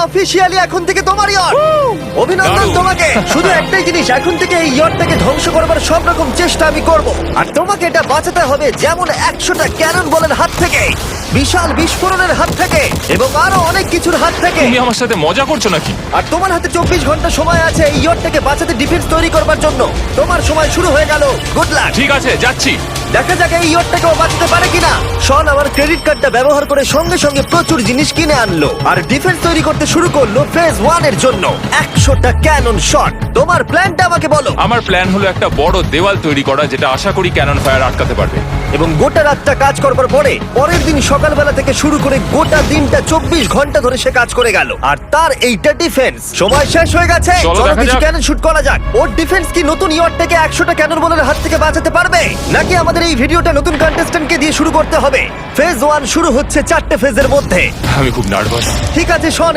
Officially এখন থেকে তোমার ইয়ট। অভিনন্দন দারুণ। তোমাকে। শুধু একটাই জিনিস, এখন থেকে এই ইয়টটাকে ধ্বংস করবার সব রকম চেষ্টা আমি করব, আর তোমাকে এটা বাঁচাতে হবে যেমন 100টা ক্যানন বলের হাত থেকে, বিশাল বিস্ফোরণের হাত থেকে, এবং আরো অনেক কিছুর হাত থেকে। তুমি আমার সাথে মজা করছো নাকি? আর তোমার হাতে 24 ঘন্টা সময় আছে এই ইয়টটাকে বাঁচাতে, ডিফেন্স তৈরি করবার জন্য। তোমার সময় শুরু হয়ে গেল। Good luck. ঠিক আছে, যাচ্ছি। দেখা যাক এই ইয়টটাকে ও বাঁচাতে পারে কিনা। শন আমার ক্রেডিট কার্ডটা ব্যবহার করে সঙ্গে সঙ্গে প্রচুর জিনিস কিনে আনলো আর ডিফেন্স তৈরি করতে শুরু করলো ফেজ 1 এর জন্য 100টা ক্যানন শট। তোমার প্ল্যানটা আমাকে বলো। আমার প্ল্যান হলো একটা বড় দেওয়াল তৈরি করা, যেটা আশা করি ক্যানন ফায়ার আটকাতে পারবে। এবং গোটা রাতটা কাজ করবার পরে পরের দিন সকালবেলা থেকে শুরু করে গোটা দিনটা 24 ঘন্টা ধরে সে কাজ করে গেল, আর তার এইটা ডিফেন্স। সময় শেষ হয়ে গেছে। চলো দেখা কিছু যাক। ক্যানন শুট করা যাক। ওর ডিফেন্স কি নতুন ইয়টটাকে 100টা ক্যানন বলের হাত থেকে বাঁচাতে পারবে, নাকি আমাদের এই ভিডিওটা নতুন কন্টেস্ট্যান্টকে দিয়ে শুরু করতে হবে? ফেজ 1 শুরু হচ্ছে 4টে ফেজের মধ্যে। আমি খুব নার্ভাস। ঠিক আছে শন,